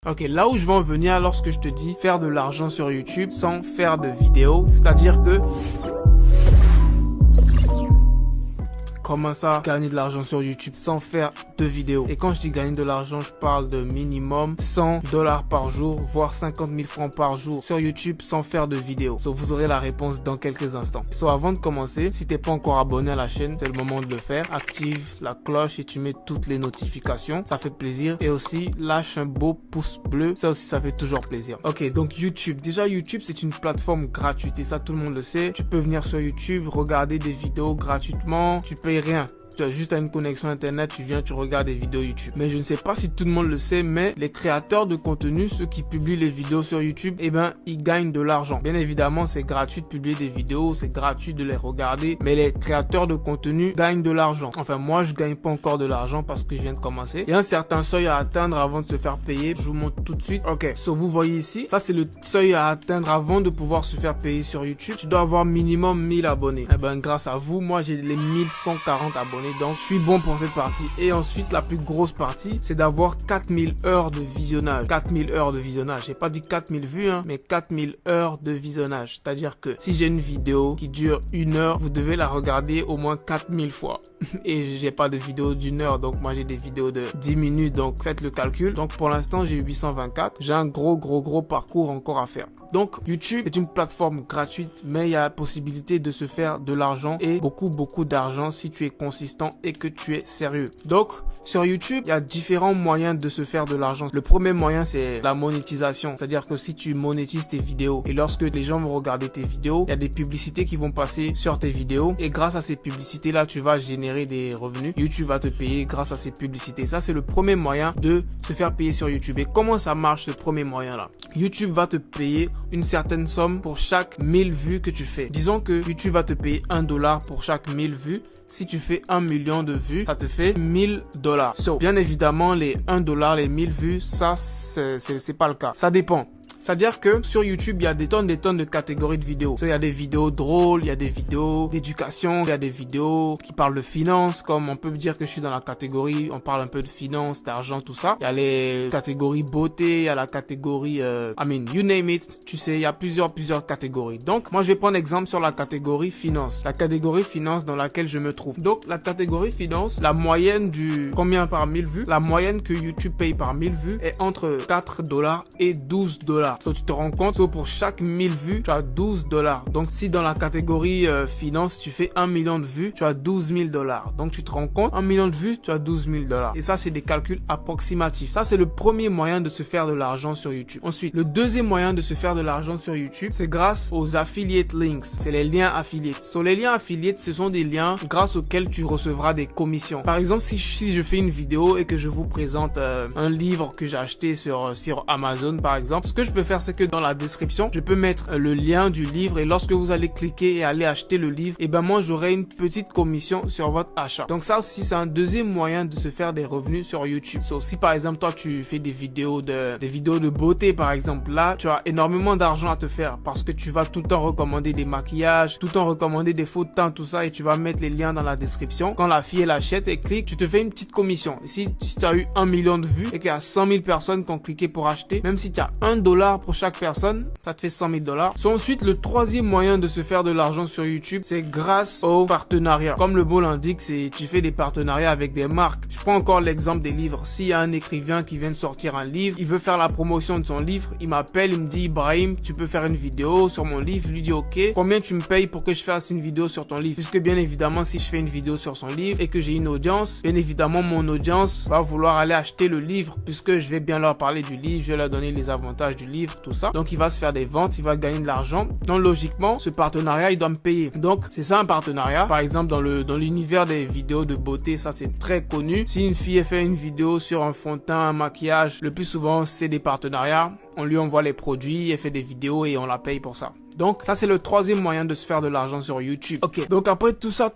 Ok, là où je veux en venir lorsque je te dis faire de l'argent sur YouTube sans faire de vidéo, c'est-à-dire que comment ça, gagner de l'argent sur YouTube sans faire de vidéos? Et quand je dis gagner de l'argent, je parle de minimum $100 par jour, voire 50 000 francs par jour sur YouTube sans faire de vidéos. So, vous aurez la réponse dans quelques instants. So, avant de commencer, si t'es pas encore abonné à la chaîne, c'est le moment de le faire. Active la cloche et tu mets toutes les notifications. Ça fait plaisir. Et aussi, lâche un beau pouce bleu. Ça aussi, ça fait toujours plaisir. Ok, donc YouTube. Déjà, YouTube, c'est une plateforme gratuite et ça, tout le monde le sait. Tu peux venir sur YouTube, regarder des vidéos gratuitement. Tu payes rien. Tu as juste une connexion internet, tu viens, tu regardes des vidéos YouTube. Mais je ne sais pas si tout le monde le sait, mais les créateurs de contenu, ceux qui publient les vidéos sur YouTube, eh ben, ils gagnent de l'argent. Bien évidemment, c'est gratuit de publier des vidéos, c'est gratuit de les regarder, mais les créateurs de contenu gagnent de l'argent. Enfin, moi, je gagne pas encore de l'argent parce que je viens de commencer. Il y a un certain seuil à atteindre avant de se faire payer. Je vous montre tout de suite. Ok, so vous voyez ici, ça c'est le seuil à atteindre avant de pouvoir se faire payer sur YouTube. Tu dois avoir minimum 1000 abonnés. Eh ben, grâce à vous, moi, j'ai les 1140 abonnés. Donc, je suis bon pour cette partie. Et ensuite, la plus grosse partie, c'est d'avoir 4000 heures de visionnage. 4000 heures de visionnage. J'ai pas dit 4000 vues, hein, mais 4000 heures de visionnage. C'est-à-dire que si j'ai une vidéo qui dure 1 heure, vous devez la regarder au moins 4000 fois. Et j'ai pas de vidéo d'1 heure. Donc, moi, j'ai des vidéos de 10 minutes. Donc, faites le calcul. Donc, pour l'instant, j'ai 824. J'ai un gros parcours encore à faire. Donc, YouTube est une plateforme gratuite, mais il y a la possibilité de se faire de l'argent et beaucoup d'argent si tu es consistant et que tu es sérieux. Donc, sur YouTube, il y a différents moyens de se faire de l'argent. Le premier moyen, c'est la monétisation. C'est-à-dire que si tu monétises tes vidéos et lorsque les gens vont regarder tes vidéos, il y a des publicités qui vont passer sur tes vidéos et grâce à ces publicités-là, tu vas générer des revenus. YouTube va te payer grâce à ces publicités. Ça, c'est le premier moyen de se faire payer sur YouTube. Et comment ça marche, ce premier moyen-là? YouTube va te payer une certaine somme pour chaque 1000 vues que tu fais. Disons que YouTube va te payer $1 pour chaque 1000 vues. Si tu fais 1 million de vues, ça te fait $1000. So, bien évidemment, les $1, les 1000 vues, ça, c'est pas le cas. Ça dépend. C'est-à-dire que sur YouTube, il y a des tonnes de catégories de vidéos. Il y a des vidéos drôles, il y a des vidéos d'éducation, il y a des vidéos qui parlent de finance, comme on peut dire que je suis dans la catégorie, on parle un peu de finance, d'argent, tout ça. Il y a les catégories beauté, il y a la catégorie, you name it, tu sais, il y a plusieurs catégories. Donc, moi, je vais prendre exemple sur la catégorie finance. La catégorie finance dans laquelle je me trouve. Donc, la catégorie finance, la moyenne du combien par 1000 vues, la moyenne que YouTube paye par 1000 vues est entre $4 et $12. So, tu te rends compte que pour chaque 1000 vues, tu as $12. Donc, si dans la catégorie finance, tu fais 1 million de vues, tu as $12 000. Donc, tu te rends compte, 1 million de vues, tu as $12 000. Et ça, c'est des calculs approximatifs. Ça, c'est le premier moyen de se faire de l'argent sur YouTube. Ensuite, le deuxième moyen de se faire de l'argent sur YouTube, c'est grâce aux affiliate links. C'est les liens affiliates. So, les liens affiliates, ce sont des liens grâce auxquels tu recevras des commissions. Par exemple, si je fais une vidéo et que je vous présente un livre que j'ai acheté sur Amazon, par exemple, ce que je peux faire, c'est que dans la description, je peux mettre le lien du livre et lorsque vous allez cliquer et aller acheter le livre, et ben moi j'aurai une petite commission sur votre achat. Donc ça aussi, c'est un deuxième moyen de se faire des revenus sur YouTube. So, si par exemple toi tu fais des vidéos de beauté par exemple, là tu as énormément d'argent à te faire parce que tu vas tout le temps recommander des maquillages, tout le temps recommander des faux de teint, tout ça, et tu vas mettre les liens dans la description. Quand la fille elle achète et clique, tu te fais une petite commission. Et si tu as eu 1 million de vues et qu'il y a 100 000 personnes qui ont cliqué pour acheter, même si tu as $1 pour chaque personne, ça te fait $100 000. So, ensuite, le troisième moyen de se faire de l'argent sur YouTube, c'est grâce aux partenariats. Comme le mot l'indique, c'est tu fais des partenariats avec des marques. Je prends encore l'exemple des livres. S'il y a un écrivain qui vient de sortir un livre, il veut faire la promotion de son livre, il m'appelle, il me dit Ibrahim, tu peux faire une vidéo sur mon livre. Je lui dis ok, combien tu me payes pour que je fasse une vidéo sur ton livre? Puisque bien évidemment, si je fais une vidéo sur son livre et que j'ai une audience, bien évidemment mon audience va vouloir aller acheter le livre puisque je vais bien leur parler du livre, je vais leur donner les avantages du livre, tout ça. Donc il va se faire des ventes, il va gagner de l'argent. Donc logiquement, ce partenariat, il doit me payer. Donc c'est ça un partenariat. Par exemple, dans l'univers des vidéos de beauté, ça c'est très connu. Si une fille fait une vidéo sur un fond de teint, un maquillage, le plus souvent c'est des partenariats. On lui envoie les produits, elle fait des vidéos et on la paye pour ça. Donc, ça, c'est le troisième moyen de se faire de l'argent sur YouTube. Ok, donc après tout ça,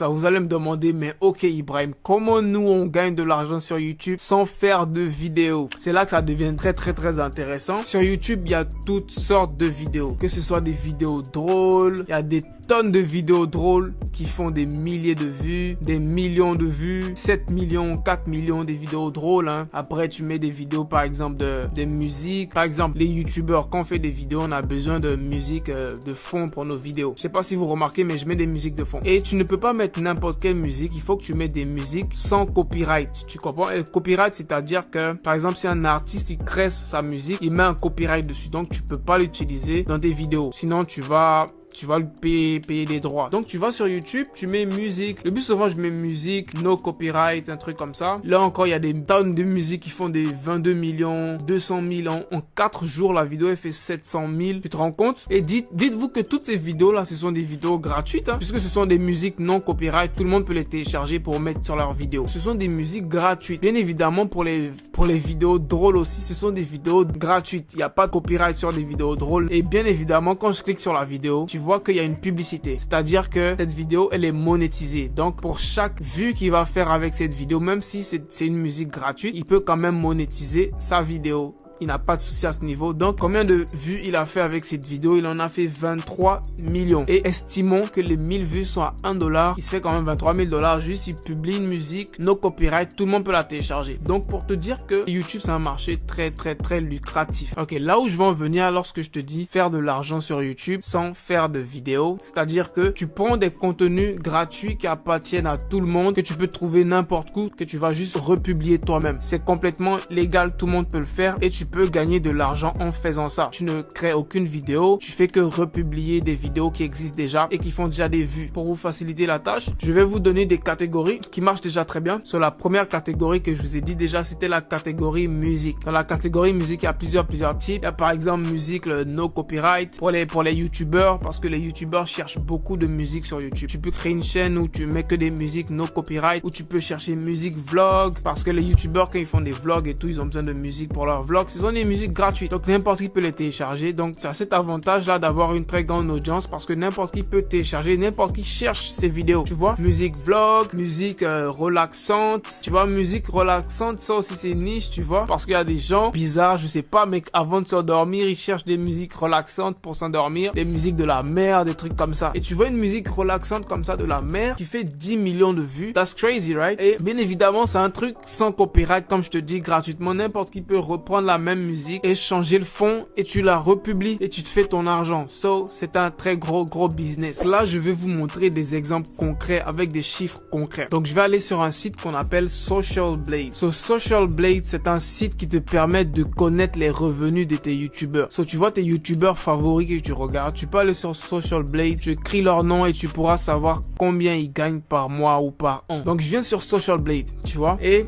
vous allez me demander, mais ok Ibrahim, comment nous on gagne de l'argent sur YouTube sans faire de vidéos? C'est là que ça devient très intéressant. Sur YouTube, il y a toutes sortes de vidéos. Que ce soit des vidéos drôles, il y a des tonnes de vidéos drôles qui font des milliers de vues, des millions de vues, 7 millions, 4 millions, des vidéos drôles. Hein. Après, tu mets des vidéos, par exemple, de musique. Par exemple, les youtubeurs, quand on fait des vidéos, on a besoin de musique de fond pour nos vidéos. Je sais pas si vous remarquez, mais je mets des musiques de fond. Et tu ne peux pas mettre n'importe quelle musique. Il faut que tu mettes des musiques sans copyright. Tu comprends? Et le copyright, c'est-à-dire que, par exemple, si un artiste, il crée sa musique, il met un copyright dessus. Donc, tu peux pas l'utiliser dans tes vidéos. Sinon, tu vas le payer des droits. Donc, tu vas sur YouTube, tu mets musique. Le plus souvent, je mets musique, no copyright, un truc comme ça. Là encore, il y a des tonnes de musique qui font des 22 millions, 200 000 en 4 jours. La vidéo, elle fait 700 000. Tu te rends compte? Et dites-vous que toutes ces vidéos-là, ce sont des vidéos gratuites, hein, puisque ce sont des musiques non copyright. Tout le monde peut les télécharger pour mettre sur leur vidéo. Ce sont des musiques gratuites. Bien évidemment, pour les vidéos drôles aussi, ce sont des vidéos gratuites. Il n'y a pas de copyright sur des vidéos drôles. Et bien évidemment, quand je clique sur la vidéo, tu vois qu'il y a une publicité. C'est-à-dire que cette vidéo, elle est monétisée. Donc, pour chaque vue qu'il va faire avec cette vidéo, même si c'est une musique gratuite, il peut quand même monétiser sa vidéo. Il n'a pas de souci à ce niveau. Donc, combien de vues il a fait avec cette vidéo? Il en a fait 23 millions. Et estimons que les 1000 vues sont à $1. Il se fait quand même 23 000 $. Juste, il publie une musique, no copyright. Tout le monde peut la télécharger. Donc, pour te dire que YouTube, c'est un marché très, très, très lucratif. Ok, là où je vais en venir lorsque je te dis faire de l'argent sur YouTube sans faire de vidéos. C'est-à-dire que tu prends des contenus gratuits qui appartiennent à tout le monde, que tu peux trouver n'importe où, que tu vas juste republier toi-même. C'est complètement légal. Tout le monde peut le faire et tu peux gagner de l'argent en faisant ça. Tu ne crées aucune vidéo, tu fais que republier des vidéos qui existent déjà et qui font déjà des vues. Pour vous faciliter la tâche, je vais vous donner des catégories qui marchent déjà très bien. Sur la première catégorie que je vous ai dit déjà, c'était la catégorie musique. Dans la catégorie musique, il y a plusieurs types. Il y a par exemple musique, le no copyright pour les youtubeurs, parce que les youtubeurs cherchent beaucoup de musique sur YouTube. Tu peux créer une chaîne où tu mets que des musiques no copyright, où tu peux chercher musique vlog, parce que les youtubeurs, quand ils font des vlogs et tout, ils ont besoin de musique pour leurs vlogs. Ce sont des musiques gratuites, donc n'importe qui peut les télécharger. Donc ça a cet avantage là d'avoir une très grande audience, parce que n'importe qui peut télécharger, n'importe qui cherche ces vidéos, tu vois. Musique vlog, musique relaxante, tu vois. Musique relaxante, ça aussi c'est une niche, tu vois, parce qu'il y a des gens bizarres, je sais pas, mais avant de s'endormir, ils cherchent des musiques relaxantes pour s'endormir, des musiques de la mer, des trucs comme ça. Et tu vois une musique relaxante comme ça de la mer qui fait 10 millions de vues, that's crazy, right? Et bien évidemment, c'est un truc sans copyright, comme je te dis, gratuitement. N'importe qui peut reprendre la même musique et changer le fond et tu la republies et tu te fais ton argent. So, c'est un très gros business. Là, je vais vous montrer des exemples concrets avec des chiffres concrets. Donc, je vais aller sur un site qu'on appelle Social Blade. So, Social Blade, c'est un site qui te permet de connaître les revenus de tes youtubeurs. So, tu vois tes youtubeurs favoris que tu regardes, tu peux aller sur Social Blade, tu écris leur nom et tu pourras savoir combien ils gagnent par mois ou par an. Donc, je viens sur Social Blade, tu vois, et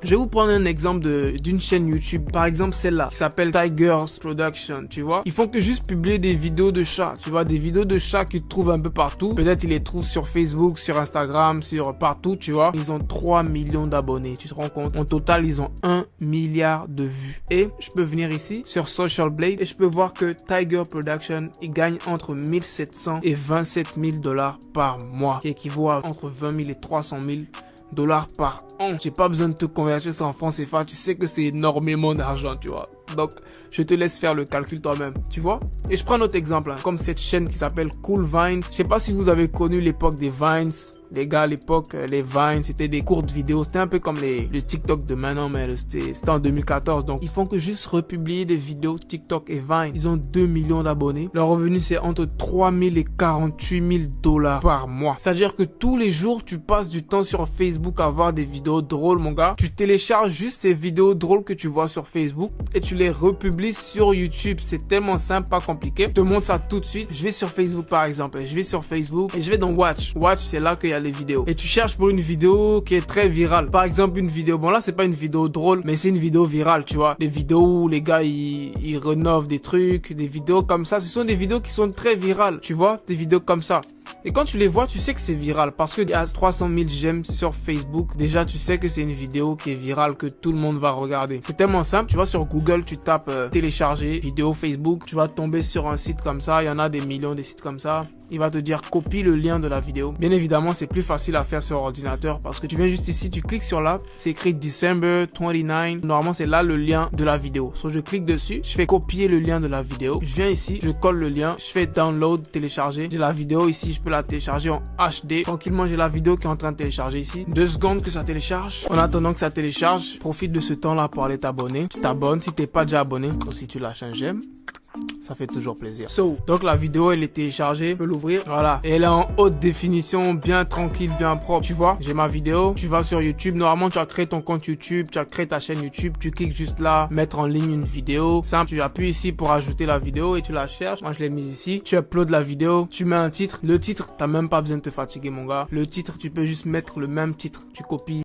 je vais vous prendre un exemple d'une chaîne YouTube. Par exemple, celle-là, qui s'appelle Tigers Production, tu vois. Ils font que juste publier des vidéos de chats, tu vois, des vidéos de chats qu'ils trouvent un peu partout. Peut-être ils les trouvent sur Facebook, sur Instagram, sur partout, tu vois. Ils ont 3 millions d'abonnés, tu te rends compte? En total, ils ont 1 milliard de vues. Et je peux venir ici, sur Social Blade, et je peux voir que Tiger Production, il gagne entre 1700 et 27 000 $ par mois, qui équivaut à entre 20 000 et 300 000 $ par an. J'ai pas besoin de te convertir ça en francs CFA. Tu sais que c'est énormément d'argent, tu vois. Donc, je te laisse faire le calcul toi-même, tu vois. Et je prends un autre exemple, hein, comme cette chaîne qui s'appelle Cool Vines. Je sais pas si vous avez connu l'époque des Vines. Les gars, à l'époque, les Vines, c'était des courtes vidéos. C'était un peu comme le TikTok de maintenant, mais c'était en 2014. Donc, ils font que juste republier des vidéos TikTok et Vine. Ils ont 2 millions d'abonnés. Leur revenu, c'est entre 3 000 et 48 000 $ par mois. C'est-à-dire que tous les jours, tu passes du temps sur Facebook à voir des vidéos drôles, mon gars. Tu télécharges juste ces vidéos drôles que tu vois sur Facebook et tu les republies sur YouTube. C'est tellement simple, pas compliqué. Je te montre ça tout de suite. Je vais sur Facebook, par exemple. Je vais sur Facebook et je vais dans Watch. Watch, c'est là qu'il y a les vidéos. Et tu cherches pour une vidéo qui est très virale. Par exemple, une vidéo, bon là, c'est pas une vidéo drôle, mais c'est une vidéo virale, tu vois. Des vidéos où les gars, ils rénovent des trucs, des vidéos comme ça. Ce sont des vidéos qui sont très virales, tu vois. Des vidéos comme ça. Et quand tu les vois, tu sais que c'est viral parce qu'il y a 300 000 j'aime sur Facebook. Déjà, tu sais que c'est une vidéo qui est virale, que tout le monde va regarder. C'est tellement simple. Tu vas sur Google, tu tapes télécharger vidéo Facebook. Tu vas tomber sur un site comme ça. Il y en a des millions de sites comme ça. il va te dire copie le lien de la vidéo. Bien évidemment, c'est plus facile à faire sur ordinateur parce que tu viens juste ici, tu cliques sur là, c'est écrit December 29. Normalement, c'est là le lien de la vidéo. So, je clique dessus, je fais copier le lien de la vidéo. Je viens ici, je colle le lien, je fais download, télécharger. J'ai la vidéo ici, je peux la télécharger en HD. Tranquillement, j'ai la vidéo qui est en train de télécharger ici. 2 secondes que ça télécharge. En attendant que ça télécharge, profite de ce temps-là pour aller t'abonner. Tu t'abonnes si t'es pas déjà abonné. Donc si tu lâches un j'aime, ça fait toujours plaisir. Donc la vidéo elle est téléchargée, je peux l'ouvrir, voilà. Et elle est en haute définition, bien tranquille, bien propre. Tu vois, j'ai ma vidéo, tu vas sur YouTube. Normalement, tu as créé ton compte YouTube, tu as créé ta chaîne YouTube, tu cliques juste là, mettre en ligne une vidéo. Simple, tu appuies ici pour ajouter la vidéo et tu la cherches. Moi, je l'ai mise ici. Tu uploads la vidéo, tu mets un titre. Le titre, t'as même pas besoin de te fatiguer, mon gars. Le titre, tu peux juste mettre le même titre. Tu copies